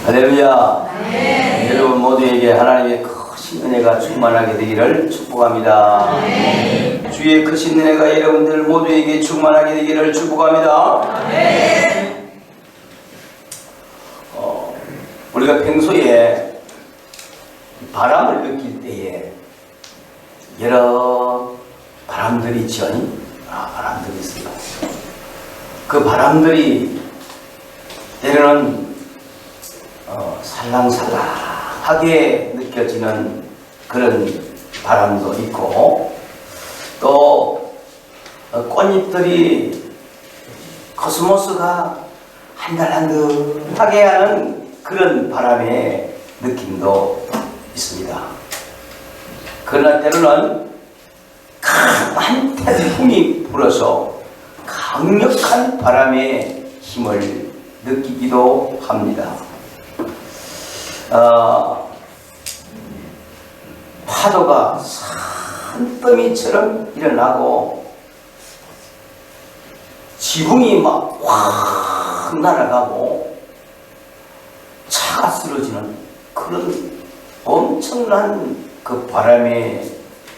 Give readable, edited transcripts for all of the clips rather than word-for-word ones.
할렐루야. 네. 여러분 모두에게 하나님의 크신 은혜가 충만하게 되기를 축복합니다. 네. 주의 크신 은혜가 여러분들 모두에게 충만하게 되기를 축복합니다. 네. 우리가 평소에 바람을 느낄 때에 여러 바람들이 있죠. 바람들이 있어요. 그 바람들이 때로는 살랑살랑하게 느껴지는 그런 바람도 있고, 또 꽃잎들이 코스모스가 한들한들하게 하는 그런 바람의 느낌도 있습니다. 그러나 때로는 강한 태풍이 불어서 강력한 바람의 힘을 느끼기도 합니다. 파도가 산더미처럼 일어나고 지붕이 막 확 날아가고 차가 쓰러지는 그런 엄청난 그 바람의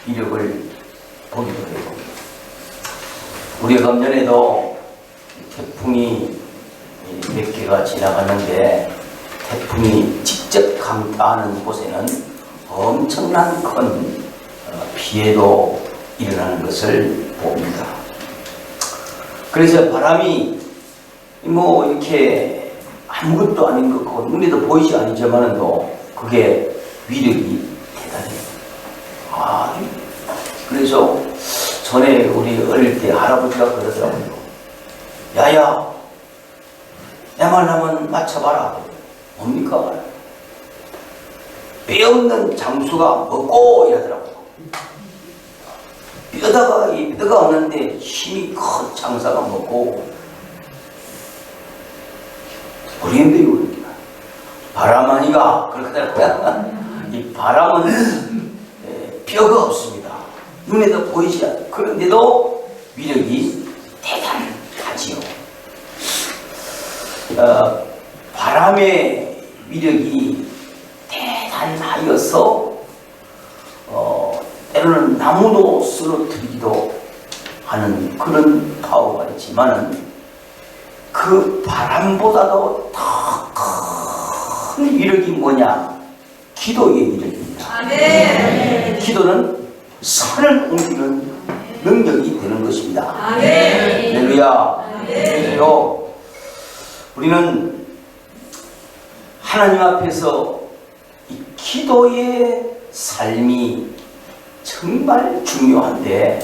위력을 보기도 해요. 우리가 금년에도 태풍이 몇 개가 지나갔는데, 태풍이 직접 강타하는 곳에는 엄청난 큰 피해도 일어나는 것을 봅니다. 그래서 바람이 이렇게 아무것도 아닌 것 같고 눈에도 보이지 않지만도 그게 위력이 대단해요. 그래서 전에 우리 어릴 때 할아버지가 그러더라고요. 야야, 내 말 한번 맞춰봐라. 뭡니까? 뼈 없는 장수가 먹고 이러더라고요. 뼈가 없는데 힘이 큰 장사가 먹고, 어린데요. 바람아니가 그렇더라고요. 이 바람은 뼈가 없습니다. 눈에도 보이지 않아요. 그런데도 위력이 대단하지요. 바람의 위력이 대단하여서 때로는 나무도 쓰러뜨리기도 하는 그런 파워가 있지만은, 그 바람보다도 더 큰 위력이 뭐냐? 기도의 위력입니다. 네. 기도는 산을 옮기는 능력이 되는 것입니다. 할렐루야. 그래서 우리는 하나님 앞에서 이 기도의 삶이 정말 중요한데,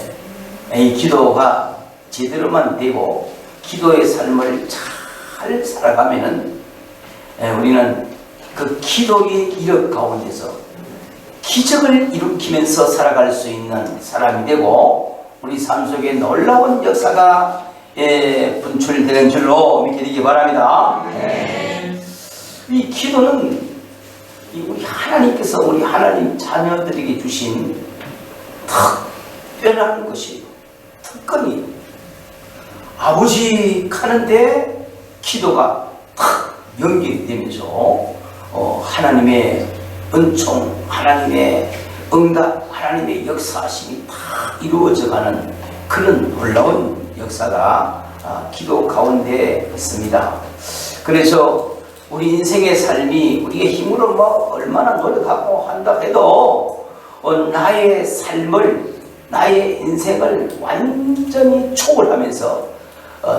이 기도가 제대로만 되고 기도의 삶을 잘 살아가면은 우리는 그 기도의 이력 가운데서 기적을 일으키면서 살아갈 수 있는 사람이 되고, 우리 삶 속에 놀라운 역사가 분출되는 줄로 믿게 되기 바랍니다. 이 기도는 우리 하나님께서 우리 하나님 자녀들에게 주신 특별한 것이에요. 특권이에요. 아버지 하는데 기도가 탁 연결이 되면서 하나님의 은총, 하나님의 응답, 하나님의 역사심이 다 이루어져가는 그런 놀라운 역사가 기도 가운데 있습니다. 그래서 우리 인생의 삶이 우리의 힘으로 얼마나 노력하고 한다 해도 나의 삶을, 나의 인생을 완전히 초월하면서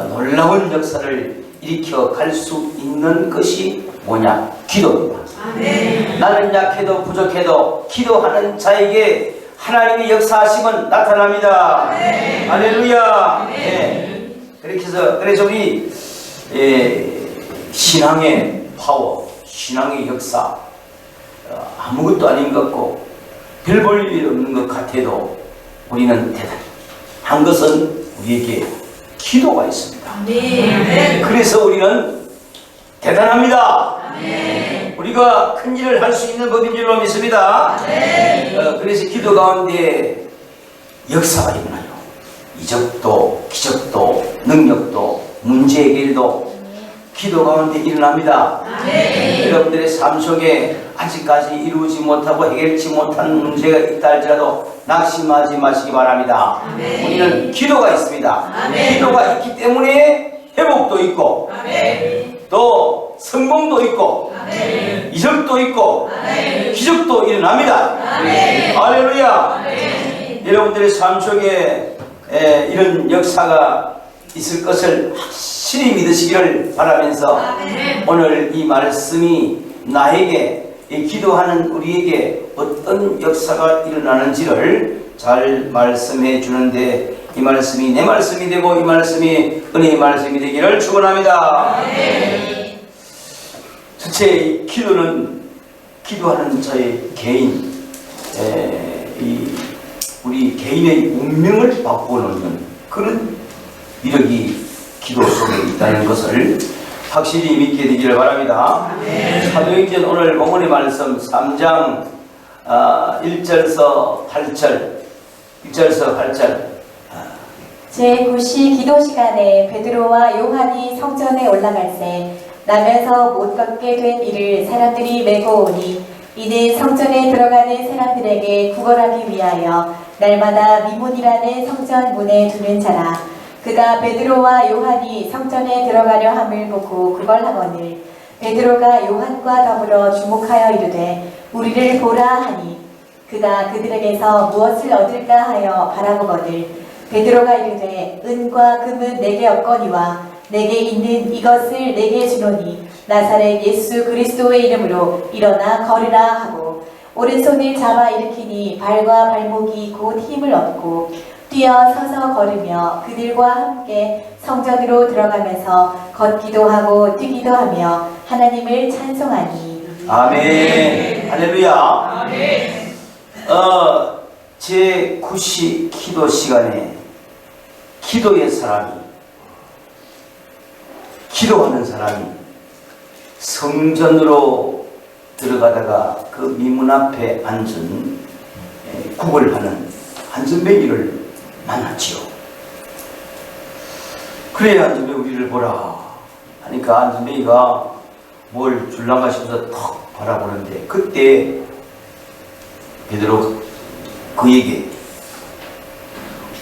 놀라운 역사를 일으켜 갈 수 있는 것이 뭐냐? 기도입니다. 나는 약해도 부족해도 기도하는 자에게 하나님의 역사하심은 나타납니다. 할렐루야. 그래서 우리 신앙의 파워, 신앙의 역사, 아무것도 아닌 것 같고 별 볼 일 없는 것 같아도 우리는 대단한 것은 우리에게 기도가 있습니다. 그래서 우리는 대단합니다. 우리가 큰 일을 할 수 있는 법인 줄로 믿습니다. 그래서 기도 가운데 역사가 일어나요. 이적도, 기적도, 능력도, 문제 해결도 기도 가운데 일어납니다. 여러분들의 삶 속에 아직까지 이루지 못하고 해결치 못한 문제가 있다 할지라도 낙심하지 마시기 바랍니다. 우리는 기도가 있습니다. 기도가 있기 때문에 회복도 있고 또 성공도 있고 이적도 있고 기적도 일어납니다. 할렐루야. 여러분들의 삶 속에 이런 역사가 있을 것을 확실히 믿으시기를 바라면서 오늘 이 말씀이 나에게 기도하는 우리에게 어떤 역사가 일어나는지를 잘 말씀해 주는데 이 말씀이 내 말씀이 되고 이 말씀이 은혜의 말씀이 되기를 축원합니다. 첫째, 기도는 기도하는 저의 개인 우리 개인의 운명을 바꿔놓는 그런 위력이 기도 속에 있다는 것을 확실히 믿게 되기를 바랍니다. 사도행전 오늘 본문의 말씀 3장 1절서 8절 제9시 기도 시간에 베드로와 요한이 성전에 올라갈새 나면서 못 걷게 된 이를 사람들이 메고 오니 이는 성전에 들어가는 사람들에게 구걸하기 위하여 날마다 미문이라는 성전 문에 두는 자라. 그가 베드로와 요한이 성전에 들어가려 함을 보고 구걸하거늘 베드로가 요한과 더불어 주목하여 이르되 우리를 보라 하니 그가 그들에게서 무엇을 얻을까 하여 바라보거늘 베드로가 이르되 은과 금은 내게 없거니와 내게 있는 이것을 내게 주노니 나사렛 예수 그리스도의 이름으로 일어나 걸으라 하고 오른손을 잡아 일으키니 발과 발목이 곧 힘을 얻고 뛰어 서서 걸으며 그들과 함께 성전으로 들어가면서 걷기도 하고 뛰기도 하며 하나님을 찬송하니. 아멘. 할렐루야. 아멘. 제9시 기도 시간에 기도의 사람이 기도하는 사람이 성전으로 들어가다가 그 미문 앞에 앉은 구걸하는 안전뱅이를 만났지요. 그래야 안전뱅이 우리를 보라 하니까 안전뱅이가 뭘 줄란가 싶어서 턱 바라보는데 그때 베드로 그에게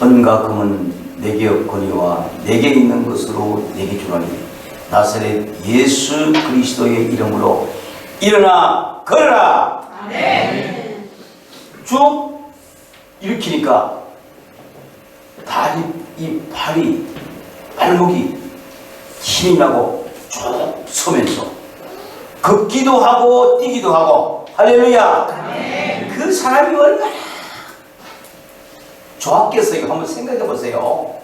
은과 금은 내게 없거니와 내게 있는 것으로 내게 주라니 나사렛 예수 그리스도의 이름으로 일어나 걸어라. 아멘. 쭉 일으키니까 발목이 힘이 나고 쭉 서면서 걷기도 하고 뛰기도 하고 할렐루야. 아멘. 그 사람이 얼마나 좋았겠어요. 한번 생각해 보세요.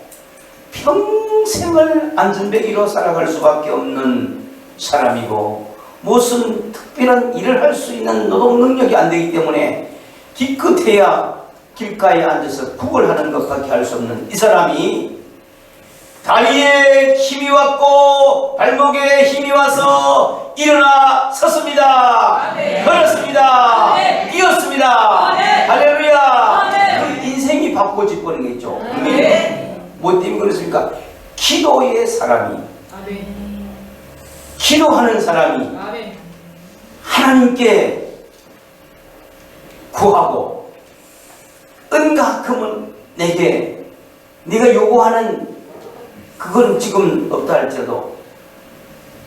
평생을 안전뱅이로 살아갈 수밖에 없는 사람이고 무슨 특별한 일을 할 수 있는 노동 능력이 안 되기 때문에 기껏해야 길가에 앉아서 구걸하는 것밖에 할 수 없는 이 사람이 다리에 힘이 왔고 발목에 힘이 와서 일어나 섰습니다. 아멘. 걸었습니다. 아멘. 뛰었습니다. 아멘. 할렐루야. 아멘. 그 인생이 바꿔질 뻔했죠. 뭐 때문에 그랬습니까? 기도의 사람이 아멘. 기도하는 사람이 아멘. 하나님께 구하고 은과 금은 내게 네가 요구하는 그건 지금 없다 할지라도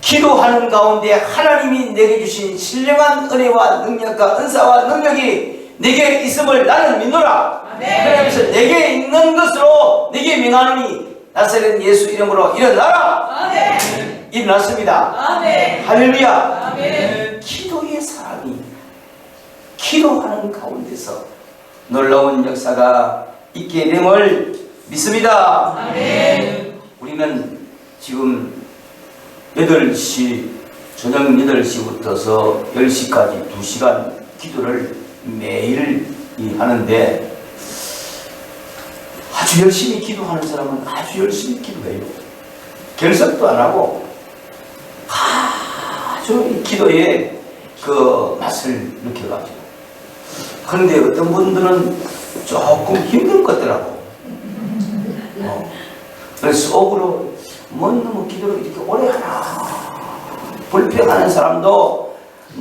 기도하는 가운데 하나님이 내게 주신 신령한 은혜와 능력과 은사와 능력이 내게 있음을 나는 믿노라. 그러면서 내게 있는 것으로 내게 명하노니 나사렛 예수 이름으로 일어나라. 아멘. 일어났습니다. 아멘. 할렐루야. 아멘. 기도의 사람이 기도하는 가운데서 놀라운 역사가 있게 됨을 믿습니다. 아멘. 우리는 지금 8시 저녁 8시부터서 10시까지 2시간 기도를 매일 하는데 아주 열심히 기도하는 사람은 아주 열심히 기도해요. 결석도 안 하고 아주 기도에 그 맛을 느껴가지고. 그런데 어떤 분들은 조금 힘든 것 같더라고. 그래서 속으로 뭐 너무 기도를 이렇게 오래 하나 불평하는 사람도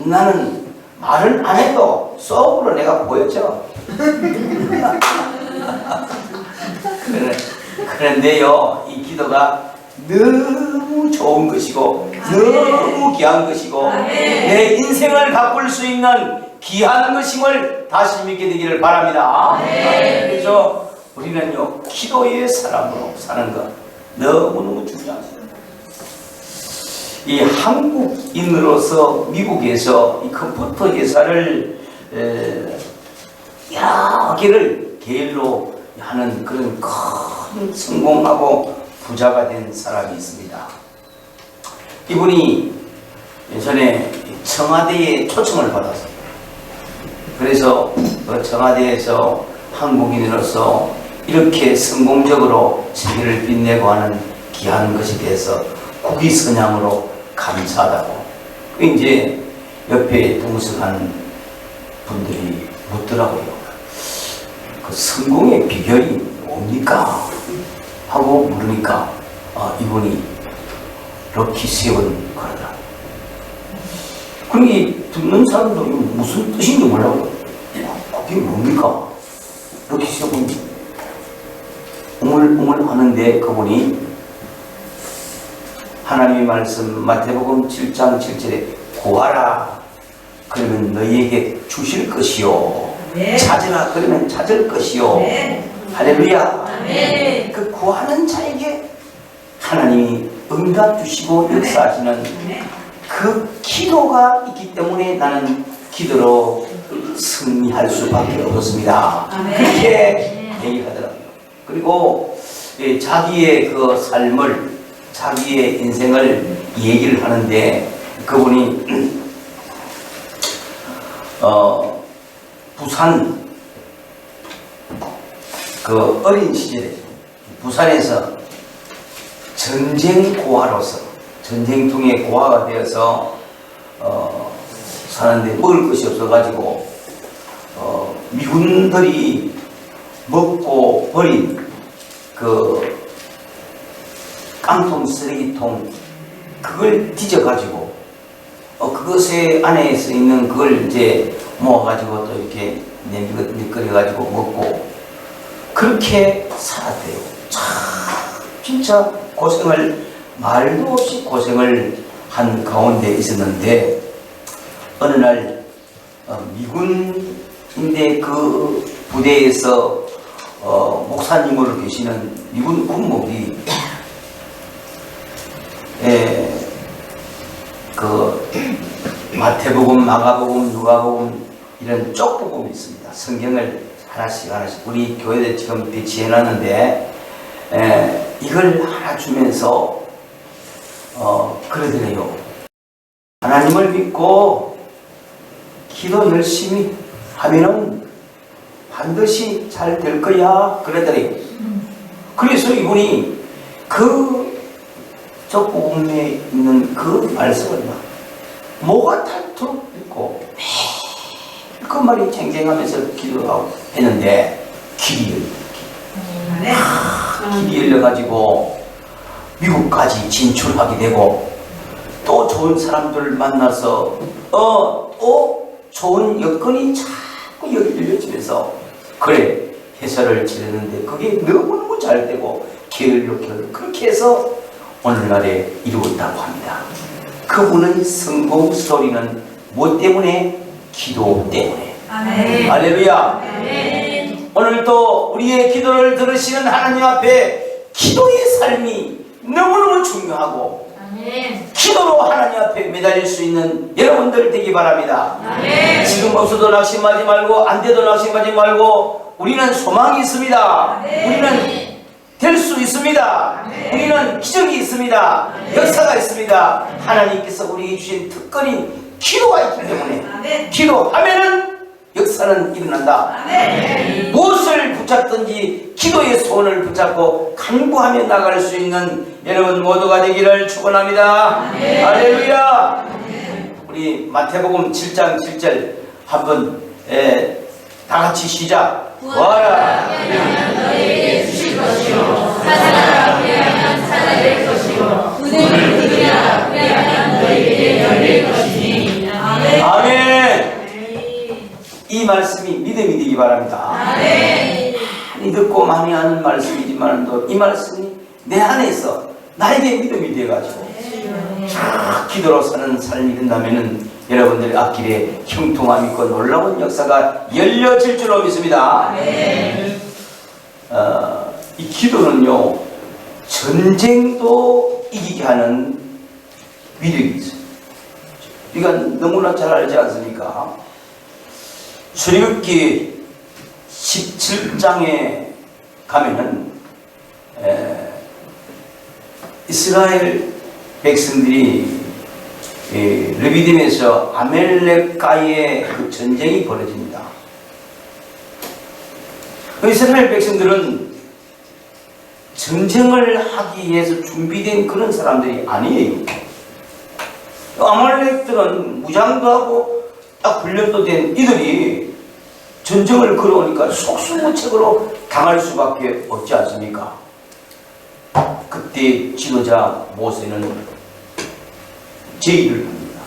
나는 말을 안 해도 속으로 내가 보였죠. 그런데요, 이 기도가 너무 좋은 것이고 너무 귀한 것이고 내 인생을 바꿀 수 있는 귀한 것임을 다시 믿게 되기를 바랍니다. 그래서 우리는요, 기도의 사람으로 사는 것 너무너무 중요합니다. 이 한국인으로서 미국에서 이 컴퓨터 회사를 여러 개를 계열로 하는 그런 큰 성공하고 부자가 된 사람이 있습니다. 이분이 예전에 청와대에 초청을 받았어요. 그래서 그 청와대에서 한국인으로서 이렇게 성공적으로 세계를 빛내고 하는 귀한 것에 대해서 국위선양으로 감사하다고. 이제 옆에 동석한 분들이 묻더라고요. 그 성공의 비결이 뭡니까? 하고 물으니까 이분이 럭키 세븐 그러더라고요. 그러니 듣는 사람도 무슨 뜻인지 몰라요. 그게 뭡니까? 럭키 세븐 우물우물 하는데 그분이 하나님의 말씀 마태복음 7장 7절에 구하라 그러면 너희에게 주실 것이요 찾으라 그러면 찾을 것이요 할렐루야. 그 구하는 자에게 하나님이 응답 주시고 역사하시는 그 기도가 있기 때문에 나는 기도로 승리할 수밖에 없었습니다. 그렇게 얘기하더라고요. 그리고 자기의 그 삶을, 자기의 인생을 얘기를 하는데 그분이 부산 그 어린 시절에 부산에서 전쟁고아로서 전쟁통에 고아가 되어서 사는데 먹을 것이 없어가지고 미군들이 먹고 버린 그 깡통 쓰레기통 그걸 뒤져가지고 그것에 안에서 있는 그걸 이제 모아가지고 또 이렇게 미끌어가지고 먹고 그렇게 살았대요. 참 진짜 고생을 말도 없이 고생을 한 가운데 있었는데 어느 날 미군인데 그 부대에서 목사님으로 계시는 미군 군목이 그 마태복음, 마가복음, 누가복음 이런 쪽복음이 있습니다. 성경을 하나씩 우리 교회에 지금 배치해 놨는데 이걸 하나 주면서 그러더래요. 하나님을 믿고 기도 열심히 하면은 반드시 잘 될 거야 그러더래요. 그래서 이분이 그 쪽복음에 있는 그 말씀을 막 뭐가 닳도록 읽고 매일 그 말이 쟁쟁하면서 기도하고 했는데 길이 열려가지고 미국까지 진출하게 되고 또 좋은 사람들 만나서 또 좋은 여건이 자꾸 열려지면서 그래 회사를 지냈는데 그게 너무너무 잘 되고 게을러 그렇게 해서 오늘날에 이루었다고 합니다. 그분의 성공 스토리는 뭐 때문에? 기도 때문에. 아멘. 할렐루야. 아멘. 오늘도 우리의 기도를 들으시는 하나님 앞에 기도의 삶이 너무너무 중요하고 아멘. 기도로 하나님 앞에 매달릴 수 있는 여러분들 되기 바랍니다. 아멘. 지금 없어도 낙심하지 말고 안 돼도 낙심하지 말고 우리는 소망이 있습니다. 아멘. 우리는 될 수 있습니다. 아멘. 우리는 기적이 있습니다. 아멘. 역사가 있습니다. 하나님께서 우리에게 주신 특권인 기도가 있기 때문에 아멘. 기도하면은 역사는 일어난다. 아멘. 무엇을 붙잡든지 기도의 손을 붙잡고 간구하며 나갈 수 있는 여러분 모두가 되기를 축원합니다. 아멘. 할렐루야. 아멘. 우리 마태복음 7장 7절 한번 다 같이 시작. 구하라 그러면 너희에게 주실 것이요 찾아라 그러면 찾아낼 것이요 문을 두드리라 그러면 너희에게 이 말씀이 믿음이 되기 바랍니다. 많이 듣고 많이 하는 말씀이지만 또 이 말씀이 내 안에서 나에게 믿음이 되어가지고 기도로 사는 삶이 된다면은 여러분들의 앞길에 형통함 있고 놀라운 역사가 열려질 줄로 믿습니다. 이 기도는요, 전쟁도 이기게 하는 위력이 있어요. 우리가 너무나 잘 알지 않습니까? 출애굽기 17장에 가면은 이스라엘 백성들이 르비딤에서 아멜렉과의 그 전쟁이 벌어집니다. 이스라엘 백성들은 전쟁을 하기 위해서 준비된 그런 사람들이 아니에요. 아말렉들은 무장도 하고 딱 훈련도 된 이들이 전쟁을 걸어오니까 속수무책으로 당할 수밖에 없지 않습니까? 그때 지도자 모세는 제의를 합니다.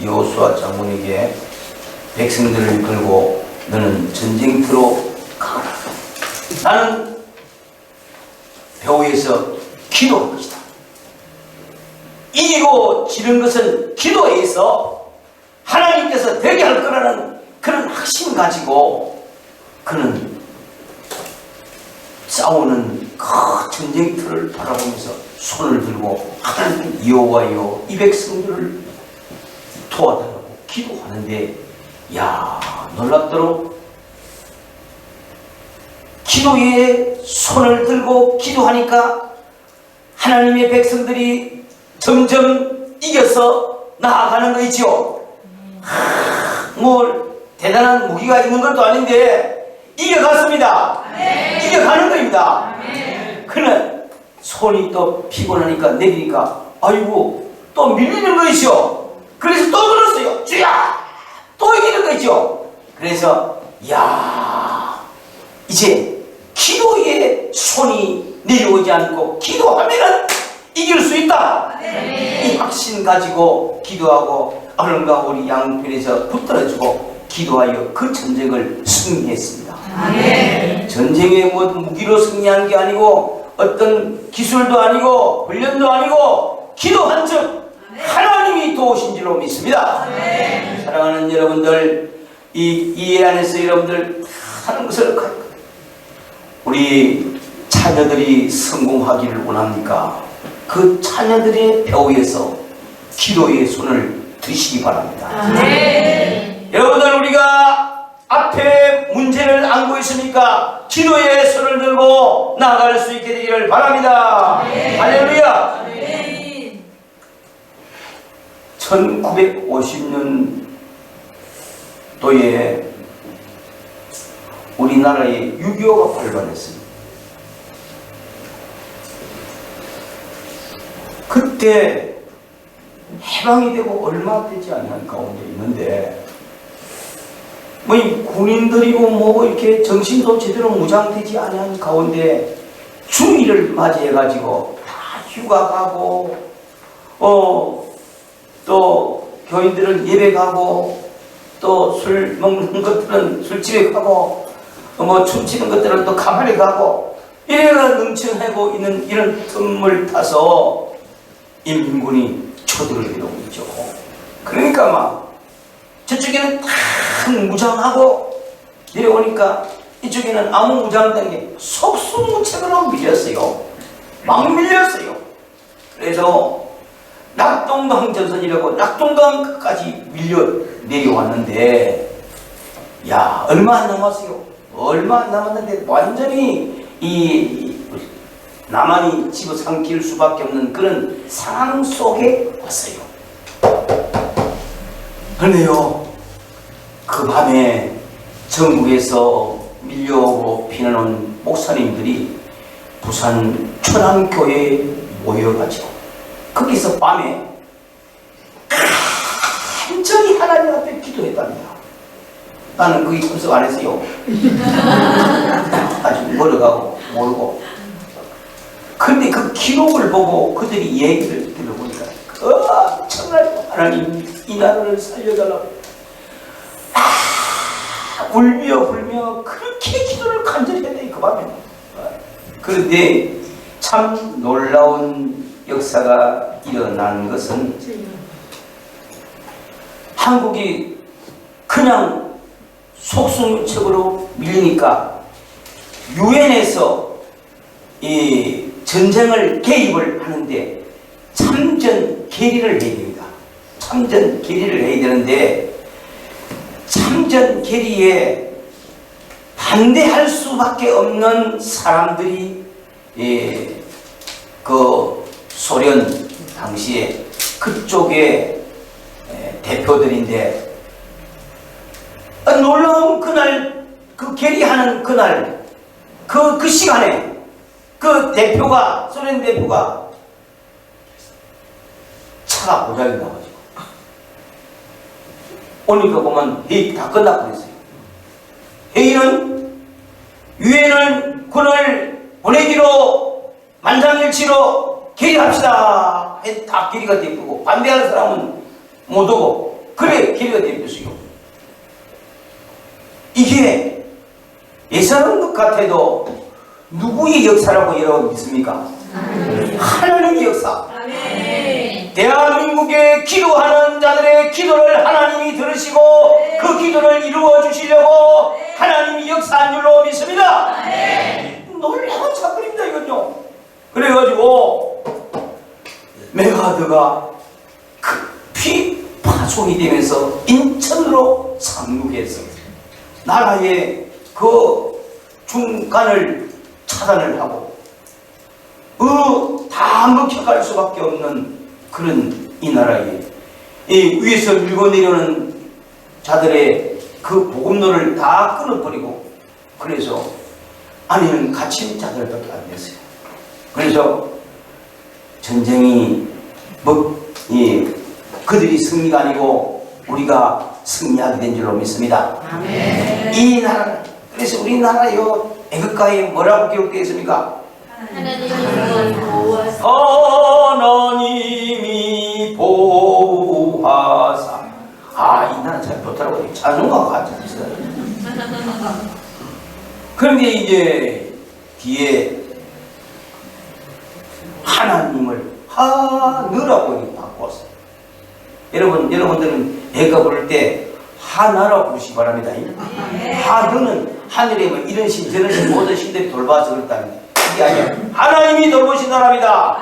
여호수아 장군에게 백성들을 걸고 너는 전쟁터로 가라. 나는 배후에서 기도할 것이다. 이기고 지는 것은 기도에 있어 하나님께서 되게 할 거라는 그런 확신 가지고 그는 싸우는 그 전쟁터를 바라보면서 손을 들고 하나님 여호와여 이 백성들을 도와달라고 기도하는데, 야, 놀랍도록 기도에 손을 들고 기도하니까 하나님의 백성들이 점점 이겨서 나아가는 거 있죠. 뭐 대단한 무기가 있는 것도 아닌데 이겨갔습니다. 이겨가는 겁니다. 그는 손이 또 피곤하니까 내리니까 아이고 또 밀리는 것이죠. 그래서 또 그랬어요. 주야 또 이기는 거죠. 그래서 야, 이제 기도에 손이 내려오지 않고 기도하면은 이길 수 있다. 이 확신 가지고 기도하고 얼른가 우리 양편에서 붙들어주고 기도하여 그 전쟁을 승리했습니다. 전쟁에 뭐 무기로 승리한 게 아니고 어떤 기술도 아니고 훈련도 아니고 기도한 즉 하나님이 도우신 줄로 믿습니다. 사랑하는 여러분들, 이 안에서 여러분들 하는 것을 우리 자녀들이 성공하기를 원합니까? 그 자녀들의 배후에서 기도의 손을 드시기 바랍니다. 여러분들, 우리가 앞에 문제를 안고 있으니까 기도의 손을 들고 나아갈 수 있게 되기를 바랍니다. 할렐루야. 1950년도에 우리나라에 6.25가 발발했습니다. 그때 해방이 되고 얼마 되지 않는 가운데 있는데 뭐 이 군인들이고 뭐 이렇게 정신도 제대로 무장되지 않은 가운데 주일을 맞이해가지고 다 휴가 가고 또 교인들은 예배 가고 또 술 먹는 것들은 술집에 가고 뭐 춤추는 것들은 또 가발에 가고 이래가 넘쳐나고 있는 이런 틈을 타서 인민군이 초들을 이루고 있죠. 그러니까 막 저쪽에는 다 무장하고 내려오니까 이쪽에는 아무 무장된 게 속수무책으로 밀렸어요. 막 밀렸어요. 그래서 낙동강 전선이라고 낙동강까지 밀려 내려왔는데, 야, 얼마 안 남았어요. 얼마 안 남았는데 완전히 이 남한이 집어삼킬 수밖에 없는 그런 상황 속에 왔어요. 그런데요, 그 밤에 전국에서 밀려오고 피난온 목사님들이 부산 천안교회에 모여가지고 거기서 밤에 간절히 하나님 앞에 기도했답니다. 나는 거기 참석 안 했어요. 아주 멀어가고 모르고. 근데 그 기록을 보고 그들이 얘기를 들어보니까 엄청나게 하나님 이 나라를 살려달라고 울며 불며 그렇게 기도를 간절히 했더니 그 밤에. 그런데 참 놀라운 역사가 일어난 것은 한국이 그냥 속수무책으로 밀리니까 유엔에서 이 전쟁을 개입을 하는데 참전 결의를 해야 됩니다. 참전 결의를 해야 되는데 참전 결의에 반대할 수밖에 없는 사람들이 그 소련 당시에 그쪽의 대표들인데 놀라운 그날 그 결의하는 그날 그 시간에 그 대표가 소련 대표가 차가 고장이 나가지고 오니까 보면 회의 다 끝나버렸어요. 회의는 유엔을 군을 보내기로 만장일치로 결의합시다. 다 결의가 되고 반대하는 사람은 못 오고 그래 결의가 되었어요. 이게 예사로운 것 같아도 누구의 역사라고 여러분 믿습니까? 하나님의 역사. 대한민국에 기도하는 자들의 기도를 하나님이 들으시고 그 기도를 이루어 주시려고 하나님이 역사한 줄로 믿습니다. 놀라운 사건입니다 이건요. 그래가지고 메가드가 급히 파송이 되면서 인천으로 상륙했습니다. 나라의 그 중간을 차단을 하고 다 먹혀갈 수밖에 없는 그런 이 나라에 이 위에서 밀고 내려오는 자들의 그 복음로를 다 끊어버리고 그래서 안에는 갇힌 자들밖에 안 됐어요. 그래서 전쟁이 그들이 승리가 아니고 우리가 승리하게 된 줄로 믿습니다. 아멘. 이 나라 그래서 우리나라요 애국가에 뭐라고 기록되어 있습니까? 하나님이 보호하사. 이 나라 잘 좋더라고요. 찬송가가 같이 있어요. 그런데 이제 뒤에 하나님을 하느라고 바꿨어요. 여러분들은 애가 부를 때 하나라고 부르시기 바랍니다. 하느는 하늘에 뭐 이런 신 저런 신 모든 신들이 돌봐서 그렇다는 이게 아니야. 하나님이 돌보신 나라입니다.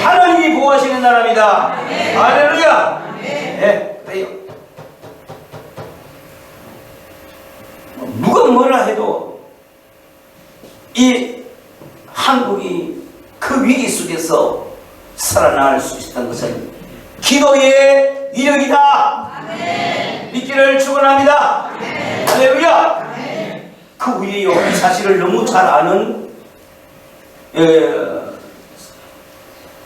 하나님이 보호하시는 나라입니다. 할렐루야. 네, 그래요. 누가 뭐라 해도 이 한국이 그 위기 속에서 살아날 수 있었던 것은 기도의 위력이다. 믿기를 축원합니다. 할렐루야. 그 위에요 이 사실을 너무 잘 아는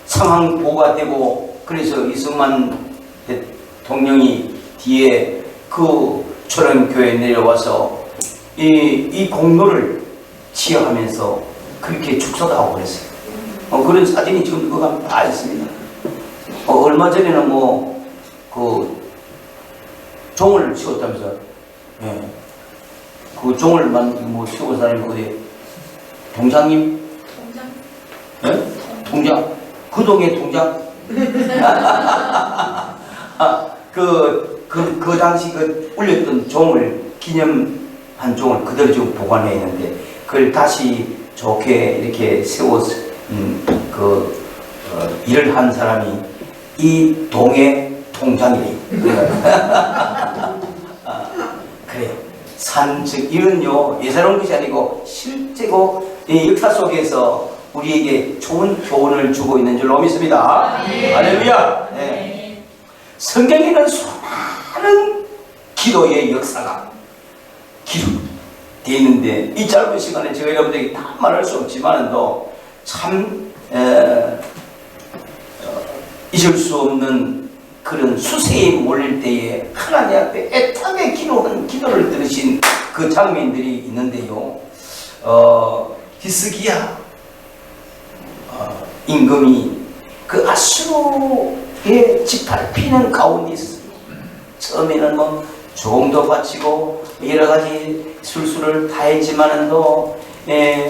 상황 보고가 되고 그래서 이승만 대통령이 뒤에 그 초령교회에 내려와서 이 공로를 지어하면서 그렇게 축사도 하고 그랬어요. 그런 사진이 지금 그거 다 있습니다. 얼마 전에는 그 종을 씌웠다면서, 그 종을 씌운 사람이 어디 동장님? 동장? 그 동의 동장? 그 당시 올렸던 종을 기념한 종을 그대로 지금 보관해 있는데 그걸 다시 좋게 이렇게 세워서 일을 한 사람이 이 동의 통장이래요. 그래요. 즉 이는요 예사로운 것이 아니고 실제고 이 역사 속에서 우리에게 좋은 교훈을 주고 있는 줄로 믿습니다. 할렐루야. 네. 성경에는 수많은 기도의 역사가 기록되어 있는데 이 짧은 시간에 제가 여러분들에게 다 말할 수 없지만도 참 잊을 수 없는 그런 수세에 몰릴 때에 하나님 앞에 애타게 기도를 들으신 그 장면들이 있는데요. 히스기야 임금이 그 아수르의 짓밟히는 가운데 있었어요. 처음에는 조금 더 바치고 여러 가지 술수를 다 했지만은도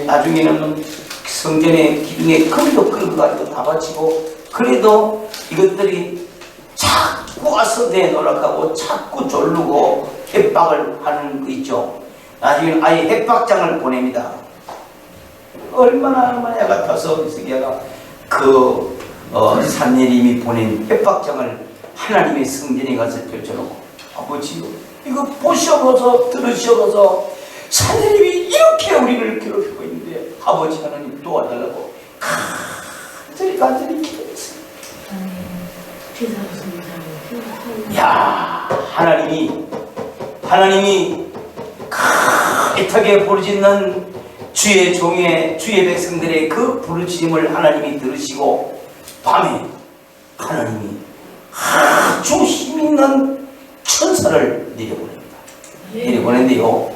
나중에는 성전의 기둥에 금도 끌고 가지고 다 바치고 그래도 이것들이 자꾸 와서 내노락하고 자꾸 졸르고 협박을 하는 거 있죠. 나중에는 아예 협박장을 보냅니다. 얼마나 같아서 이스기야가 산예림이 보낸 협박장을 하나님의 성전에 가서 펼쳐놓고 아버지 이거 보시어서 들으시어서 산예림이 이렇게 우리를 괴롭히고 있는데 아버지 하나님 도와달라고 간절히 기도했어요. 야, 하나님이 애타게 부르짖는 주의 백성들의 그 부르짖음을 하나님이 들으시고 밤에 하나님이 아주 힘있는 천사를 내려보냅니다. 내려보냈는데요,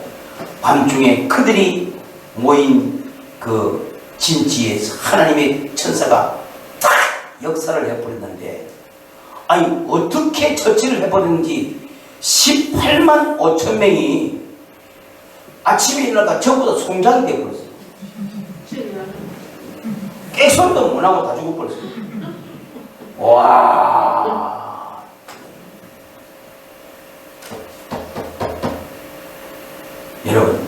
밤중에 그들이 모인 그 진지에서 하나님의 천사가 딱 역사를 해버렸는데, 아니 어떻게 처치를 해버렸는지 18만 5천 명이 아침에 일어나니까 전부 다 송장이 되어버렸어요. 깨소리도 못하고 다 죽어버렸어요. 와, 여러분,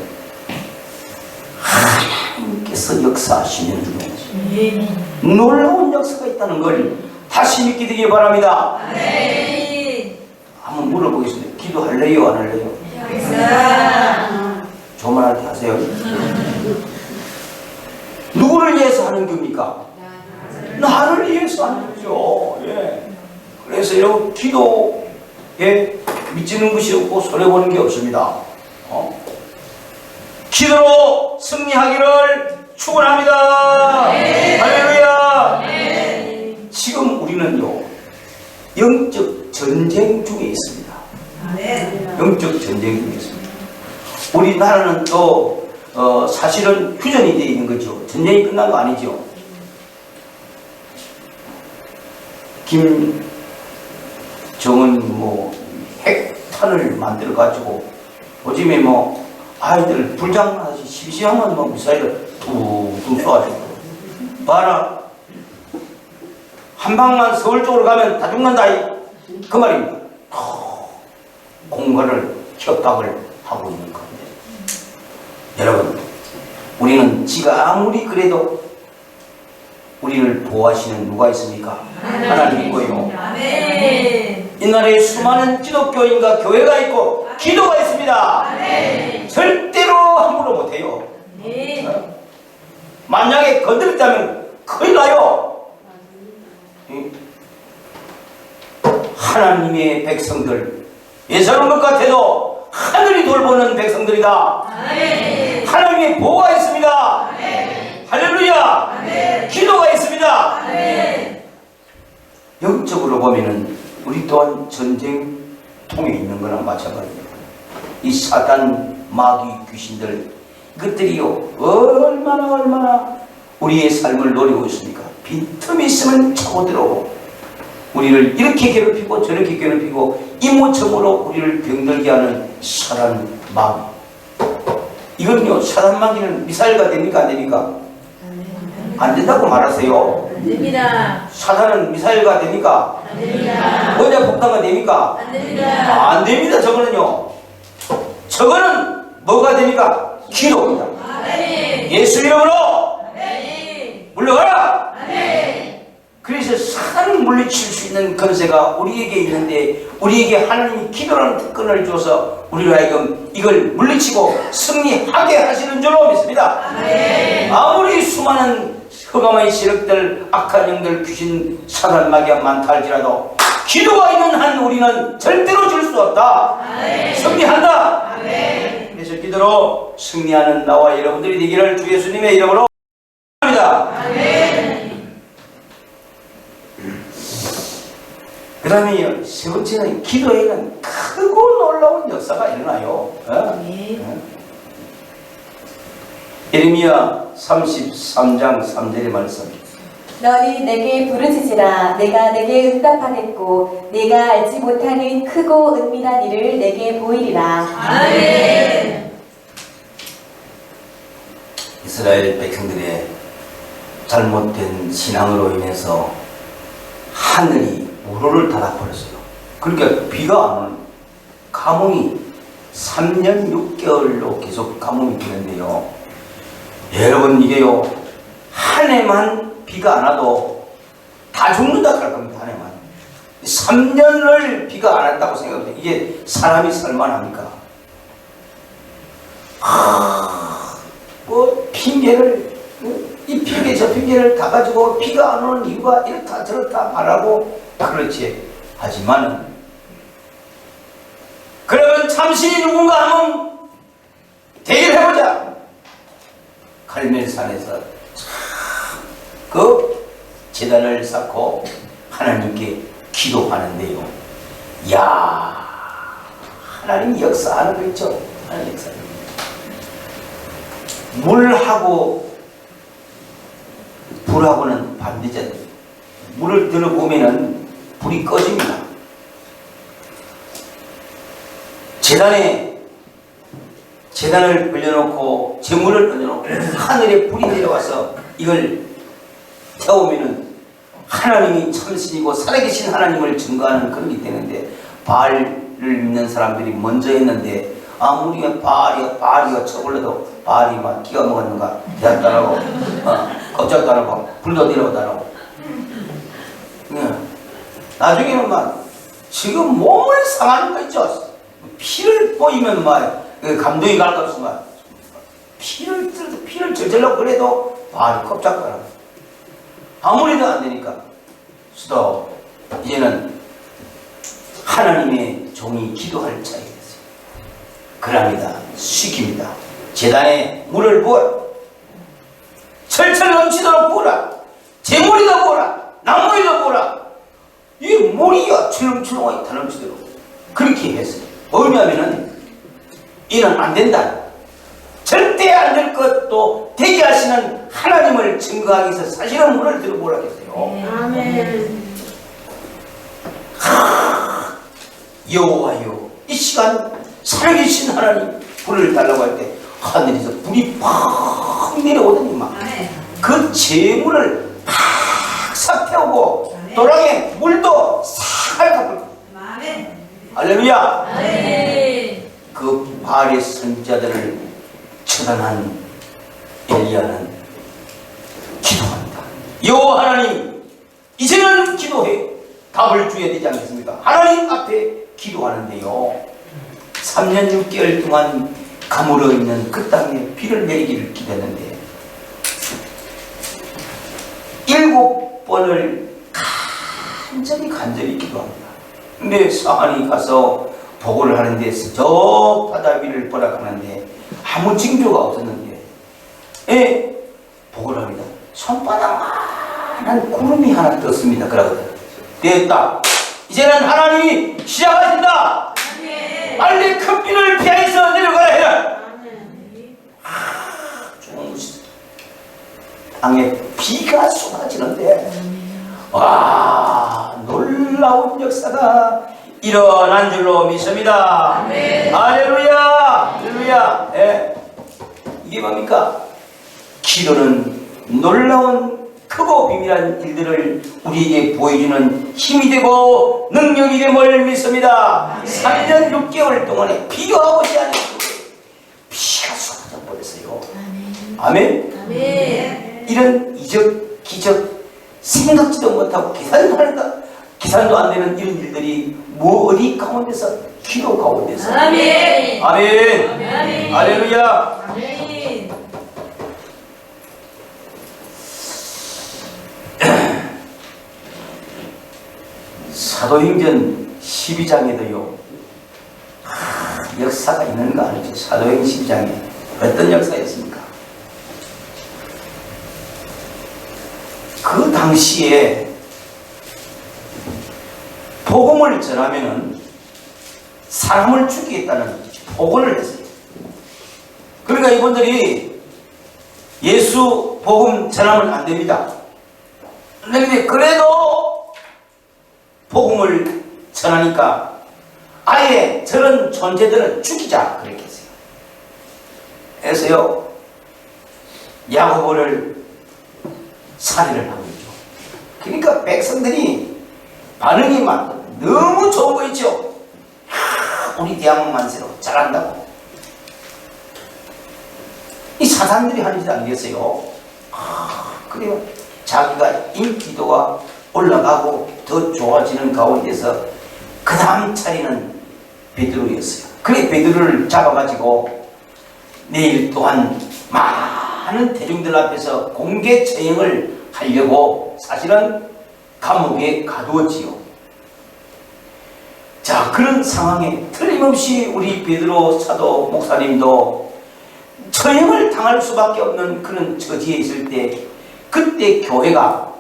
하나님께서 역사하시는 놀라운 역사가 있다는 걸 다시 믿게 되길 바랍니다. 한번 물어보겠습니다. 기도할래요? 안 할래요? 조만할 때 하세요. 누구를 위해서 하는 겁니까? 나를 위해서 하는 거죠. 예. 그래서 여러분, 기도에 미치는 것이 없고 손해보는 게 없습니다. 기도로 승리하기를 축원합니다. 할렐루야. 지금 우리는요, 영적 전쟁 중에 있습니다. 영적 전쟁 중에 있습니다. 우리나라는 또 사실은 휴전이 되어 있는 거죠. 전쟁이 끝난 거 아니죠. 김정은 핵탄을 만들어 가지고 요즘에 아이들 불장난하지 심심하면 미사일을 툭툭 쏘아주고 봐라, 한 방만 서울 쪽으로 가면 다 죽는다 그 말입니다. 공갈을 협박을 하고 있는 건데, 여러분, 우리는 지가 아무리 그래도 우리를 보호하시는 누가 있습니까? 하나님 있고요. 이 나라에 수많은 기독교인과 교회가 있고 기도가 있습니다. 절대로 함부로 못해요. 만약에 건드렸다면 큰일 나요. 하나님의 백성들, 예사로운 것 같아도 하늘이 돌보는 백성들이다. 하나님의 보호가 있습니다. 할렐루야. 기도가 있습니다. 영적으로 보면은 우리 또한 전쟁통에 있는 거랑 마찬가지입니다. 이 사단, 마귀, 귀신들, 이것들이요 얼마나 우리의 삶을 노리고 있습니까? 빈틈이 있으면 차고 들어오고 우리를 이렇게 괴롭히고 저렇게 괴롭히고 이모저모로 우리를 병들게 하는 사단 마귀. 이건요, 사단 마귀는 미사일가 됩니까? 안 됩니까? 안 된다고 말하세요. 안 됩니다. 사단은 미사일가 됩니까? 안 됩니다. 원자 폭탄가 됩니까? 안 됩니다. 안 됩니다. 저거는요, 저거는 뭐가 됩니까? 기도입니다. 예수 이름으로 물러가라. 그래서 사단을 물리칠 수 있는 권세가 우리에게 있는데, 우리에게 하나님이 기도라는 특권을 줘서 우리로 하여금 이걸 물리치고 승리하게 하시는 줄로 믿습니다. 아무리 수많은 흑암의 세력들, 악한 영들, 귀신, 사단, 마귀가 많다 할지라도 기도가 있는 한 우리는 절대로 질 수 없다. 승리한다. 그래서 기도로 승리하는 나와 여러분들이 되기를 주 예수님의 이름으로 합니다. 그 다음에 세 번째는 기도에는 크고 놀라운 역사가 일어나요. 예레미야 33장 3절의 말씀, 너희 내게 부르짖으라. 내가 내게 응답하겠고 네가 알지 못하는 크고 은밀한 일을 내게 보이리라. 아멘. 이스라엘 백성들의 잘못된 신앙으로 인해서 하늘이 우로를 닫아버렸어요. 그러니까 비가 안 오는 가뭄이 3년 6개월로 계속 가뭄이 되는데요. 여러분 이게요, 한 해만 비가 안 와도 다 죽는다 할 겁니다. 한 해만. 3년을 비가 안 왔다고 생각해요. 이게 사람이 살만합니까? 뭐 핑계를, 이 핑계 저 핑계를 다 가지고 비가 안 오는 이유가 이렇다 저렇다 말하고 그렇지. 하지만은 그러면 참신이 누군가 하면 대결해보자. 갈멜산에서 그 제단을 쌓고 하나님께 기도하는데요. 야, 하나님 역사하는 거 있죠. 하나님 역사. 물하고 불하고는 반대잖아요. 물을 들어보면은 불이 꺼집니다. 재단을 벌려놓고 재물을 던져놓고 하늘에 불이 내려와서 이걸 태우면은 하나님이 참신이고 살아계신 하나님을 증거하는 그런 게 되는데, 바알을 믿는 사람들이 먼저 했는데 아무리 바알이가 쳐불러도 바알이 막 기가 먹었는가 대답도 안 하고 껍질도 안 하고 불도 내려오도 안 하고, 나중에는 막 지금 몸을 상하는 거 있죠. 피를 보이면 막 감동이 갈 것 없어. 막 피를 절절로 그래도 바알이 껍질도 안 하고 아무리도 안 되니까 수도 이제는 하나님의 종이 기도할 차례가 됐어요. 그럽니다. 시킵니다. 제단에 물을 부어라. 철철 넘치도록 부어라. 재물이도 부어라. 나무에도 부어라. 이 물이야 출렁출렁하게 다 넘치도록 그렇게 했어요. 왜냐하면은 이는 안 된다. 절대 안 될 것도 되게 하시는 하나님을 증거하기 위해서 사실은 물을 들어보라 했어요. 아멘. 여호와여, 이 시간 살아계신 하나님 불을 달라고 할 때 하늘에서 불이 팍 내려오더니 막 그 재물을 팍 태우고 도랑에 물도 싹 갚고. 할렐루야. 아멘. 그 바알의 선지자들을 처단한 엘리야는 기도합니다. 여호와 하나님, 이제는 기도해 답을 주어야 되지 않겠습니까? 하나님 앞에 기도하는데요, 3년 6개월 동안 가물어 있는 그 땅에 비를 내리기를 기대했는데 7번을 간절히 기도합니다. 근데 사안이 가서 보고를 하는데 저 바다 위를 보라 하는데 아무 징조가 없었는데 보고를 합니다. 손바닥만한 구름이 하나 떴습니다. 그러거든. 됐다. 이제는 하나님이 시작하신다. 빨리 큰 비를 피하여서 내려가라 해라. 땅에 비가 쏟아지는데 와, 놀라운 역사가 일어난 줄로 믿습니다. 할렐루야. 할렐루야. 이게 뭡니까? 기도는 놀라운 크고 비밀한 일들을 우리에게 보여주는 힘이 되고 능력이 됨을 믿습니다. 3년 6개월 동안에 비가 오지 않은 비가 쏟아져 버렸어요. 아멘. 아멘. 이런 이적, 기적, 생각지도 못하고 계산도 안 되는 이런 일들이 뭐 어디 가운데서, 기도 가운데서. 아멘. 아멘. 아멘. 할렐루야. 아멘. 사도행전 12장에도요 역사가 있는 거 아니죠? 사도행 12장에 어떤 역사였습니까? 그 당시에 복음을 전하면은 사람을 죽이겠다는 복음을 했어요. 그러니까 이분들이 예수 복음 전하면 안 됩니다. 그런데 그래도 복음을 전하니까 아예 저런 존재들은 죽이자 그렇게 했어요. 그래서요 야고보를 살해를 하고 있죠. 그러니까 백성들이 반응이 막 너무 좋은 거 있죠. 우리 대학 만세로 잘한다고. 이 사단들이 하는 짓 아니겠어요? 그래요. 자기가 인기도가 올라가고 더 좋아지는 가운데서 그 다음 차리는 베드로였어요. 그래 베드로를 잡아가지고 내일 또한 많은 대중들 앞에서 공개 처형을 하려고 사실은 감옥에 가두었지요. 자, 그런 상황에 틀림없이 우리 베드로 사도 목사님도 처형을 당할 수밖에 없는 그런 처지에 있을 때 그때 교회가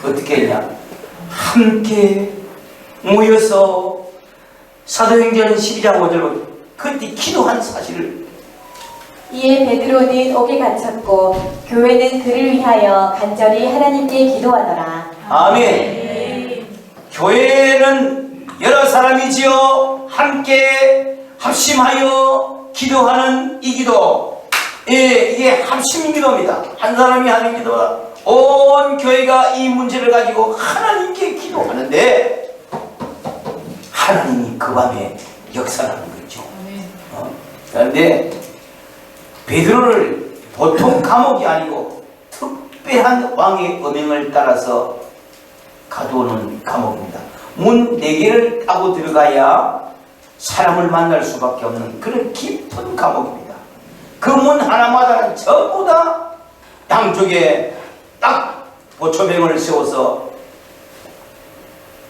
어떻게 했냐? 함께 모여서 사도행전 12장 5절로 그때 기도한 사실을 이에 베드로는 옥에 갇혔고 교회는 그를 위하여 간절히 하나님께 기도하더라. 아멘. 교회는 여러 사람이지요. 함께 합심하여 기도하는 이 기도. 예, 이게 합심 기도입니다. 한 사람이 하는 기도가 온 교회가 이 문제를 가지고 하나님께 기도하는데 하나님이 그 밤에 역사하는 거죠. 그런데 베드로를 보통 감옥이 아니고 특별한 왕의 엄명을 따라서 가두어놓은 감옥입니다. 문 4개를 타고 들어가야 사람을 만날 수밖에 없는 그런 깊은 감옥입니다. 그 문 하나마다는 전부 다 양쪽에 딱 보초병을 세워서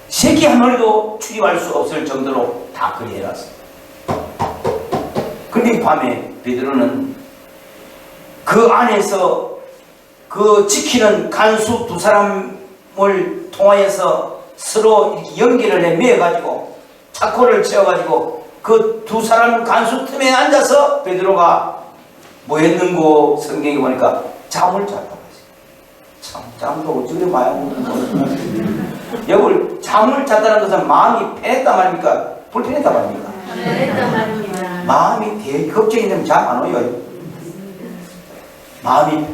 새끼 한 마리도 출입할 수 없을 정도로 다 그리 해놨습니다. 근데 밤에 베드로는 그 안에서 그 지키는 간수 2사람을 통하여서 서로 이렇게 연결을 해 매어가지고 차코를 채워가지고 그 2사람 간수 틈에 앉아서 베드로가 뭐 했는고 성경에 보니까 잠을 잤다고 했어요. 잠도 어찌 그래 봐야 여러분 잠을 잤다는 것은 마음이 편했단 말입니까? 불편했단 말입니까? 마음이 되게 걱정이 되면 잠 안 와요. 마음이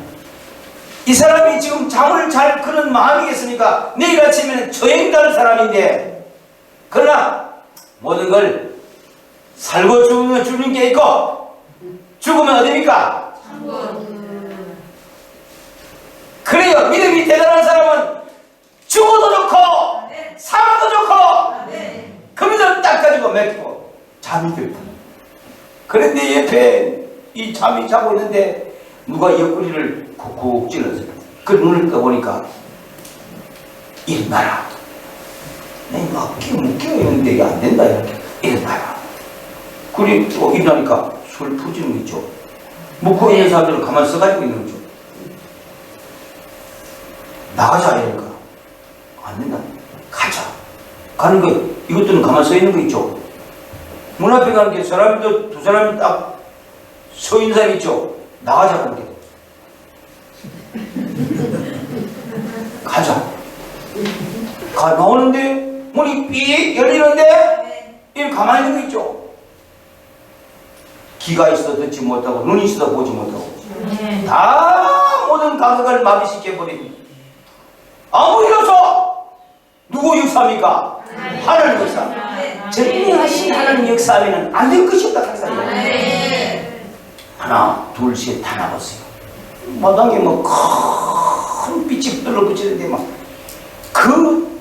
이 사람이 지금 잠을 잘 그런 마음이겠습니까? 내일 아침에는 저행 갈 사람인데 그러나 모든 걸 살고 죽으면 죽는 게 있고 죽으면 어디입니까? 그래요. 믿음이 대단한 사람은 죽어도 좋고 살아도 좋고 그 믿음 딱 가지고 맡기고 잠이 들다. 그런데 옆에 이 잠이 자고 있는데 누가 옆구리를 쿡쿡 찔렀어요. 그 눈을 떠보니까 일어나라. 내가 묶여있는데 이게 안 된다. 이렇게 일어나라. 그래 또 일어나니까 술 푸지는 거 있죠. 묶어있는 사람들은 가만히 써가지고 있는 거죠. 나가자 이러니까 안 된다. 가자. 가는 거 이것들은 가만히 서 있는 거 있죠. 문 앞에 가는 게 사람도 2사람이 딱 서 있는 사람 있죠. 나가자 하는 게 가자. 나오는데 문이 삐 열리는데 이 가만히 있는 거 있죠. 귀가 있어도 듣지 못하고 눈이 있어도 보지 못하고 다 모든 감각을 마비시켜버린 아무 일 없어. 누구 역사입니까? 하나님 역사. 전능하신 하나님 역사하면 안 될 것이 없다. 하나 둘 셋 다 나갔어요. 마당에 뭐 큰 빛이 떨어붙이는데 막 그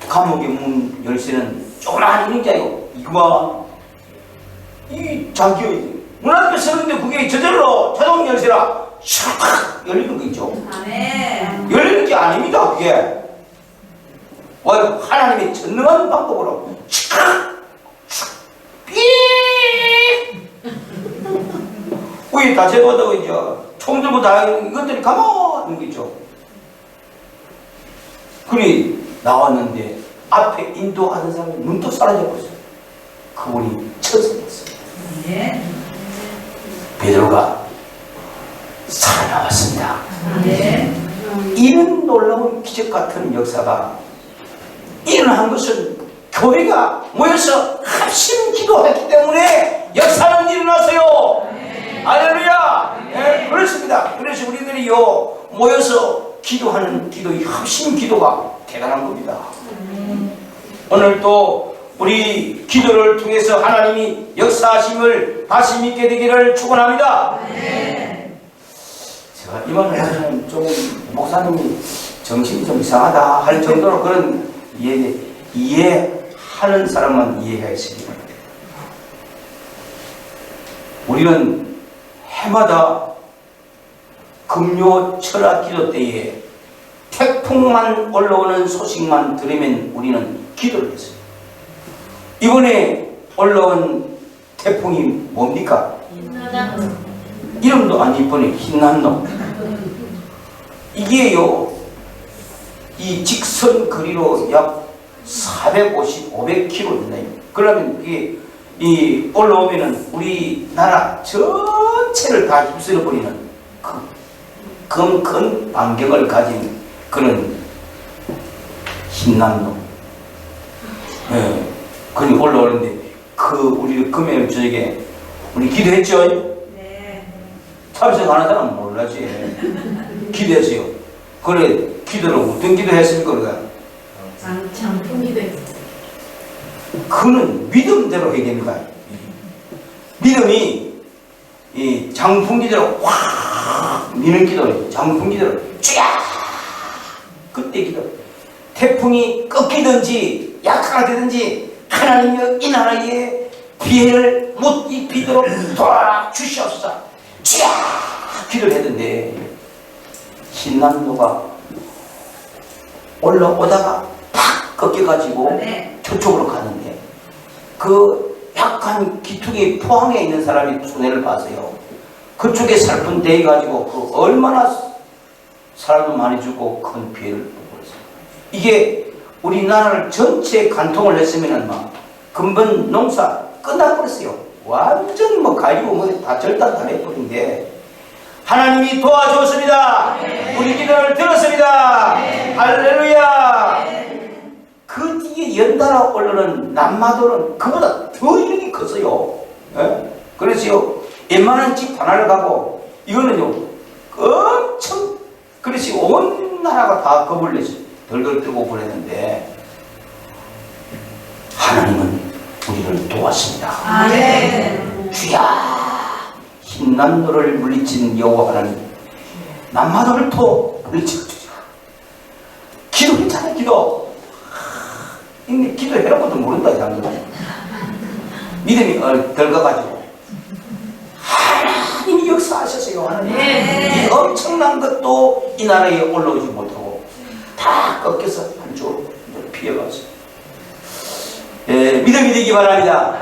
감옥의 문 열쇠는 조그마한 인자요. 이거 봐. 이 자기 문 앞에 서는데 그게 저절로 자동 열쇠라 샥 열리는 거 있죠. 열리는 게 아닙니다. 그게 하나님의 전능한 방법으로 샥 삐 위에 다 재봐도 이제 총 들고 다 이것들이 가만히 있는 거 있죠. 그리 나왔는데 앞에 인도하는 사람이 문득 사라져버렸어요. 그분이 천사였어요. 베드로가 살아나왔습니다. 이런 놀라운 기적 같은 역사가 일어난 것은 교회가 모여서 합심 기도했기 때문에 역사는 일어났어요. 할렐루야. 네, 그렇습니다. 그래서 우리들이 모여서 기도하는 기도의 합심 기도가 대단한 겁니다. 오늘 또 우리 기도를 통해서 하나님이 역사하심을 다시 믿게 되기를 축원합니다. 제가 이 말을 하면 좀 목사님이 정신이 좀 이상하다 할 정도로 그런 이해하는 사람만 이해하시기 바랍니다. 우리는 해마다 금요 철학 기도 때에 태풍만 올라오는 소식만 들으면 우리는 기도를 했어요. 이번에 올라온 태풍이 뭡니까? 이름도 안 이쁘네. 흰난로. 이게요, 이 직선 거리로 약 450, 500km 된다. 그러면 이게 이 올라오면은 우리나라 전체를 다 휩쓸어 버리는 큰 반경을 가진 그런 흰난로. 예, 그니 올라오는데 우리 금요일 저녁에 우리 기도했죠? 네. 참석 안 한 사람은 몰라지. 기도했어요. 그래, 기도를 어떤 기도했습니까? 우리가? 장풍 기도했어요. 그는 믿음대로 해야 됩니다. 믿음이 이 장풍 기도로 확 미는 기도예요. 장풍 기도로 쫙 그때 기도. 태풍이 꺾이든지 약화되든지 하나님여 이 나라에 피해를 못 입히도록 도와주시옵소서. 쫙 기도를 했는데 흰난로가 올라오다가 팍 꺾여가지고 저쪽으로 가는데 그 약간 기퉁이 포항에 있는 사람이 손해를 봤어요. 그쪽에 살뿐 대해가지고 얼마나 사람도 많이 죽고 큰 피해를 보고 있어요. 이게 우리나라를 전체에 간통을 했으면은 막 근본 농사 끝나버렸어요. 완전 가리고 다 절단 다 해버린데 하나님이 도와주었습니다. 우리 기도를 들었습니다. 할렐루야. 그 뒤에 연달아 올라오는 남마도는 그보다 더 이름이 컸어요. 예? 그래서요, 웬만한 집 하나를 가고, 이거는요, 엄청, 그래서 온 나라가 다 겁을 내서 덜덜 뜨고 보냈는데, 하나님은 우리를 도왔습니다. 아멘. 주야, 흰난로를 물리친 여호와 하나님, 남마도를 또 물리쳐 주자. 기도했잖아요, 기도. 기도해놓고도 모른다, 이 사람들은. 믿음이 덜가가지고. 하나님이 역사하셨어요, 하나님. 이 엄청난 것도 이 나라에 올라오지 못하고 다 꺾여서 한 줄 피해갔어요. 믿음이 되기 바랍니다.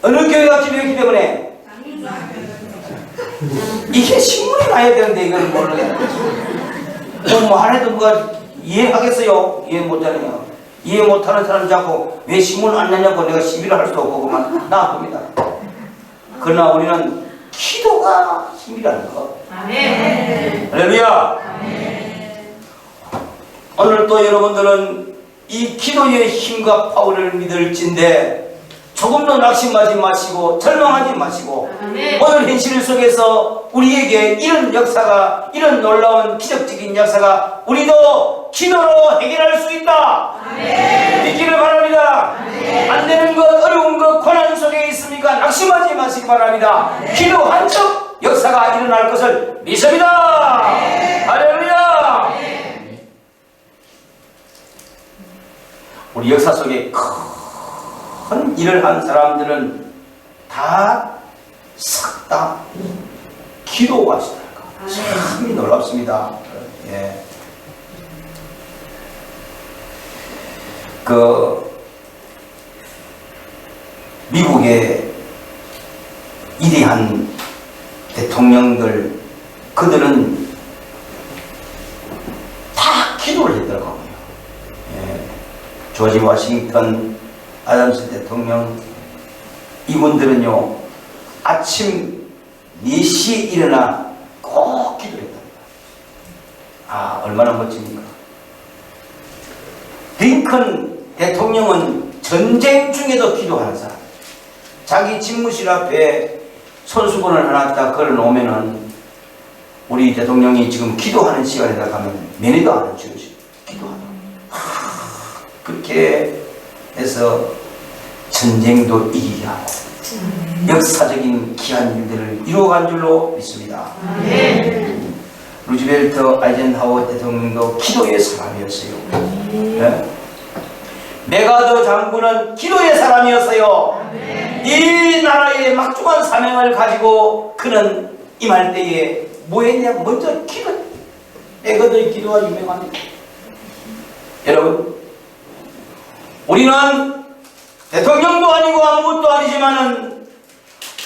어느 교회가 기도했기 때문에 이게 신문에 나야 되는데 이걸 모르겠네. 뭐 하나도 누가 이해하겠어요? 이해 못하네요. 이해 못하는 사람 자꾸 왜 신문 안 내냐고 내가 시비를 할 수도 없고 그만 나쁩니다. 그러나 우리는 기도가 힘이라는 거. 아멘. 할렐루야. 오늘 또 여러분들은 이 기도의 힘과 파워를 믿을진데 조금도 낙심하지 마시고 절망하지 마시고 오늘 현실 속에서 우리에게 이런 역사가, 이런 놀라운 기적적인 역사가 우리도 기도로 해결할 수 있다. 믿기를 바랍니다. 안 되는 것, 어려운 것, 고난 속에 있습니까? 낙심하지 마시기 바랍니다. 기도한 척 역사가 일어날 것을 믿습니다. 할렐루야. 우리 역사 속에 큰 일을 한 사람들은 다 싹 다 기도가 시작할까. 참 놀랍습니다. 예. 미국의 위대한 대통령들, 그들은 다 기도를 했더라고요. 예. 조지 워싱턴, 아담스 대통령, 이분들은요, 아침 4시에 일어나 꼭 기도를 했답니다. 얼마나 멋집니까? 링컨 대통령은 전쟁 중에도 기도하는 사람. 자기 집무실 앞에 손수건을 하나 딱 걸어놓으면은 우리 대통령이 지금 기도하는 시간에다 가면 면회도 안 하죠. 기도하다. 그렇게 해서 전쟁도 이기게 하고 역사적인 귀한 일들을 이루어간 줄로 믿습니다. 루즈벨트 아이젠하워 대통령도 기도의 사람이었어요. 네? 메가더 장군은 기도의 사람이었어요. 이 나라의 막중한 사명을 가지고 그는 임할 때에 뭐 했냐? 먼저 기도. 메가더의 기도가 유명합니다. 여러분, 우리는 대통령도 아니고 아무것도 아니지만은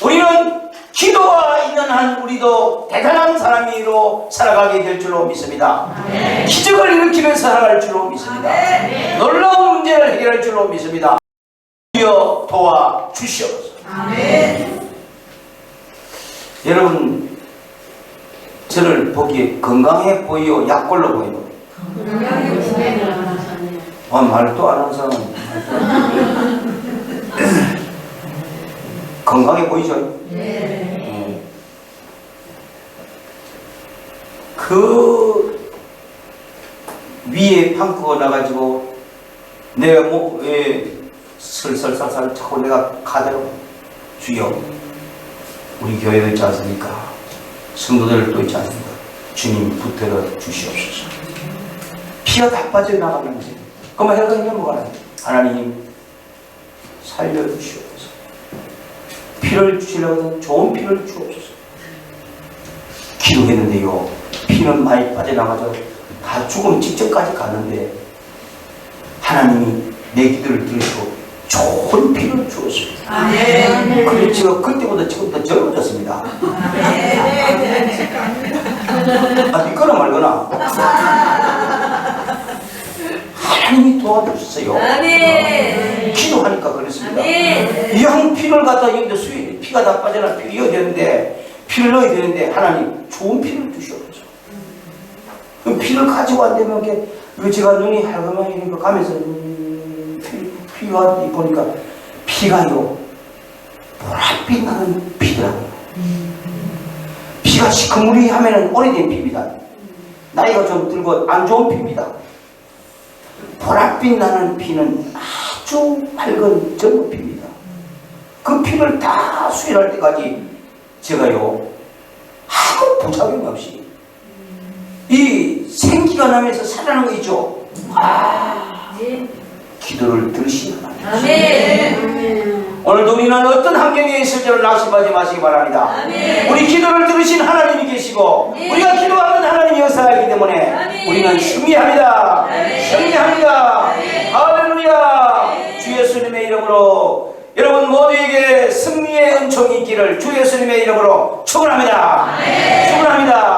우리는 기도가 있는 한 우리도 대단한 사람으로 살아가게 될 줄로 믿습니다. 기적을 일으키면서 살아갈 줄로 믿습니다. 놀라운 문제를 해결할 줄로 믿습니다. 주여 도와 주시옵소서. 여러분, 저를 보기에 건강해 보이요, 약골로 보이요? 말도 안 하는 사람은 건강해 보이죠? 그 위에 팡크가 나가지고 내가 왜 설설살살 자꾸 내가 가대로 주여, 우리 교회도 있지 않습니까? 성도들도 있지 않습니까? 주님 붙들어 주시옵소서. 피가 다 빠져나가는지 그만 혈관이 넘어가는 하나님 살려주시옵소서. 피를 주시려고 좋은 피를 주옵소서. 기도했는데요, 피는 많이 빠져나가서 다 죽음 직전까지 갔는데 하나님이 내 기도를 들으시고 좋은 피를 주었습니다. 그래서 제가 그때보다 지금 더 젊어졌습니다. 믿거나 말거나 하나님이 도와주셨어요. 기도하니까 그렇습니다. 이 피를 갖다 여기다 피가 다 빠져나 피를 피를 넣어야 되는데 하나님 좋은 피를 주시옵소서. 그럼 피를 가지고 안 되면 이게 제가 눈이 할그마니까 가면서 피가 보니까 피가요 보랏빛 나는 피더라고요. 피가 시커무리하면은 오래된 피입니다. 나이가 좀 들고 안 좋은 피입니다. 보랏빛 나는 피는 아주 밝은 젊은 피입니다. 그 피를 다 수혈할 때까지 제가요 아무 부작용이 없이 이 생기가 나면서 살아나는 거 있죠. 기도를 들으시기 바랍니다. 오늘도 우리는 어떤 환경에 있을지를 낙심하지 마시기 바랍니다. 우리 기도를 들으신 하나님이 계시고 우리가 기도하는 하나님이 역사하기 때문에 우리는 승리합니다. 승리합니다. 할렐루야. 주 예수님의 이름으로 여러분 모두에게 승리의 은총이 있기를 주 예수님의 이름으로 축원합니다. 축원합니다.